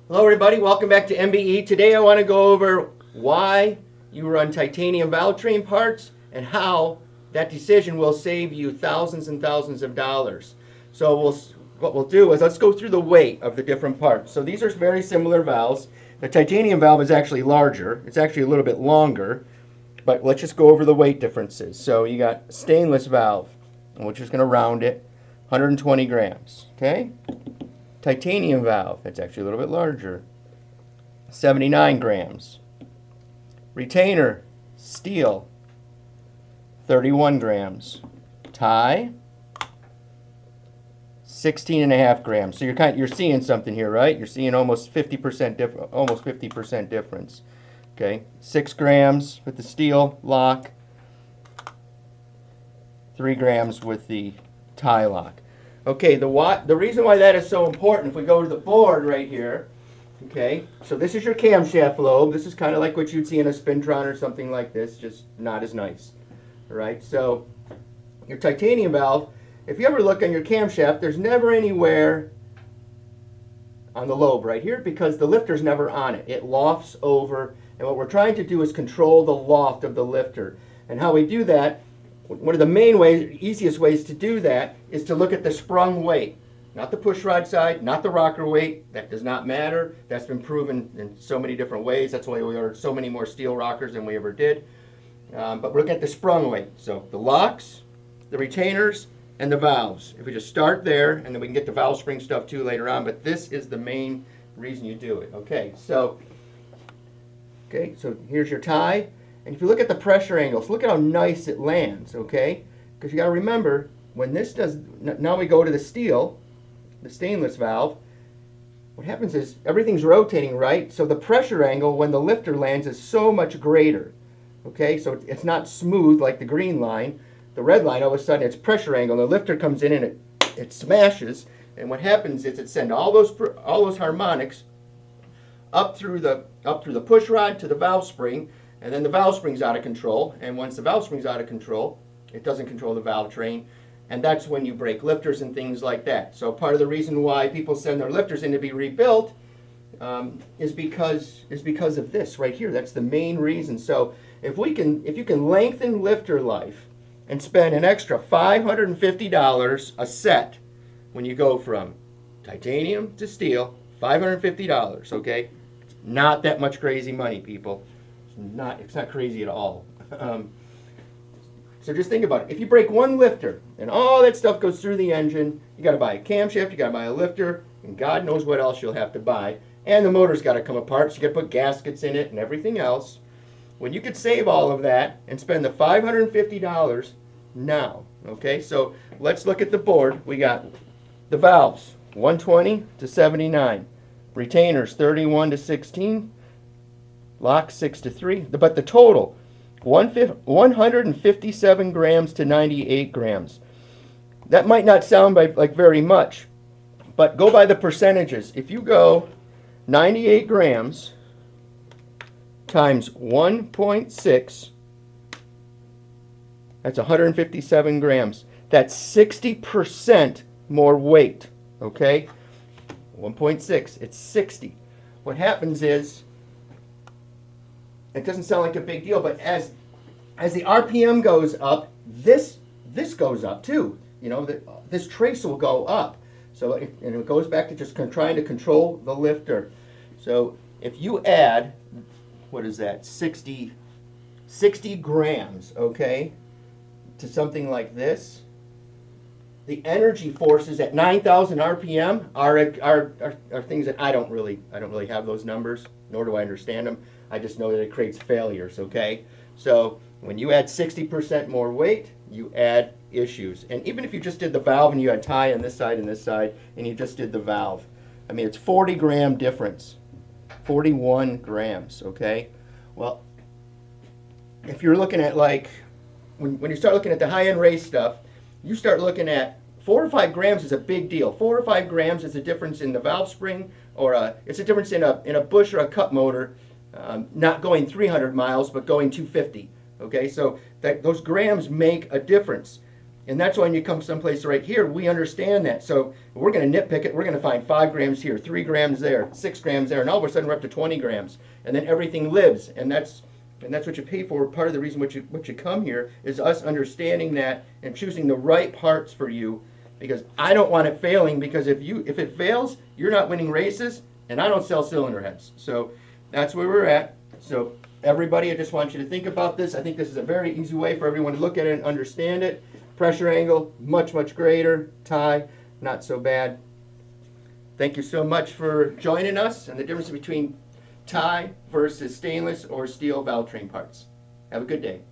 Hello everybody, welcome back to MBE. Today I want to go over why you run titanium valve train parts and how that decision will save you thousands and thousands of dollars. So what we'll do is let's go through the weight of the different parts. So these are very similar valves. The titanium valve is actually larger. It's actually a little bit longer, but let's just go over the weight differences. So you got stainless valve, and we're just going to round it, 120 grams, okay? Titanium valve, it's actually a little bit larger, 79 grams. Retainer, steel, 31 grams. Tie, 16.5 grams. So you're seeing something here, right? You're seeing almost 50% difference. Okay, 6 grams with the steel lock, 3 grams with the tie lock. Okay, the reason why that is so important, if we go to the board right here, okay, so this is your camshaft lobe. This is kind of like what you'd see in a Spintron or something like this, just not as nice. All right, so your titanium valve, if you ever look on your camshaft, there's never anywhere on the lobe right here because the lifter's never on it. It lofts over, and what we're trying to do is control the loft of the lifter. And how we do that, one of the main ways, easiest ways to do that is to look at the sprung weight. Not the push rod side, not the rocker weight. That does not matter. That's been proven in so many different ways. That's why we ordered so many more steel rockers than we ever did. But we're looking at the sprung weight. So the locks, the retainers, and the valves. If we just start there, and then we can get the valve spring stuff too later on, but this is the main reason you do it. Okay, so here's your tie. And if you look at the pressure angles, look at how nice it lands, okay? Because you got to remember, when this does, now we go to the steel, the stainless valve, what happens is everything's rotating, right? So the pressure angle when the lifter lands is so much greater, okay? So it's not smooth like the green line. The red line, all of a sudden, it's pressure angle. And the lifter comes in and it smashes. And what happens is it sends all those harmonics up through the push rod to the valve spring. And then the valve spring's out of control, and once the valve spring's out of control, it doesn't control the valve train, and that's when you break lifters and things like that. So part of the reason why people send their lifters in to be rebuilt is because of this right here. That's the main reason. So if you can lengthen lifter life and spend an extra $550 a set when you go from titanium to steel, $550, okay? Not that much crazy money, people. It's not crazy at all. So just think about it. If you break one lifter and all that stuff goes through the engine, you got to buy a camshaft, you got to buy a lifter, and God knows what else you'll have to buy. And the motor's got to come apart, so you got to put gaskets in it and everything else. When you could save all of that and spend the $550 now, okay? So let's look at the board. We got the valves, 120 to 79. Retainers, 31 to 16. Lock 6 to 3, but the total 157 grams to 98 grams. That might not sound like very much, but go by the percentages. If you go 98 grams times 1.6, that's 157 grams. That's 60% more weight, okay? 1.6, it's 60. What happens is, it doesn't sound like a big deal, but as the RPM goes up, this goes up too. You know, this trace will go up. So and it goes back to just trying to control the lifter. So if you add, what is that, 60 grams, okay, to something like this, the energy forces at 9,000 RPM are things that I don't really have those numbers, nor do I understand them. I just know that it creates failures, okay? So when you add 60% more weight, you add issues. And even if you just did the valve and you had tie on this side and this side, and you just did the valve, I mean, it's 40 gram difference, 41 grams, okay? Well, if you're looking at like, when you start looking at the high-end race stuff, you start looking at 4 or 5 grams is a big deal. 4 or 5 grams is a difference in the valve spring, or it's a difference in a bush or a cup motor, not going 300 miles, but going 250. Okay, so those grams make a difference. And that's why when you come someplace right here, we understand that. So we're going to nitpick it. We're going to find 5 grams here, 3 grams there, 6 grams there, and all of a sudden we're up to 20 grams. And then everything lives, and that's what you pay for. Part of the reason what you come here is us understanding that and choosing the right parts for you, because I don't want it failing, because if it fails, you're not winning races, and I don't sell cylinder heads. So that's where we're at. So everybody, I just want you to think about this. I think this is a very easy way for everyone to look at it and understand it. Pressure angle, much, much greater. Tie, not so bad. Thank you so much for joining us, and the difference between tie versus stainless or steel valve train parts. Have a good day.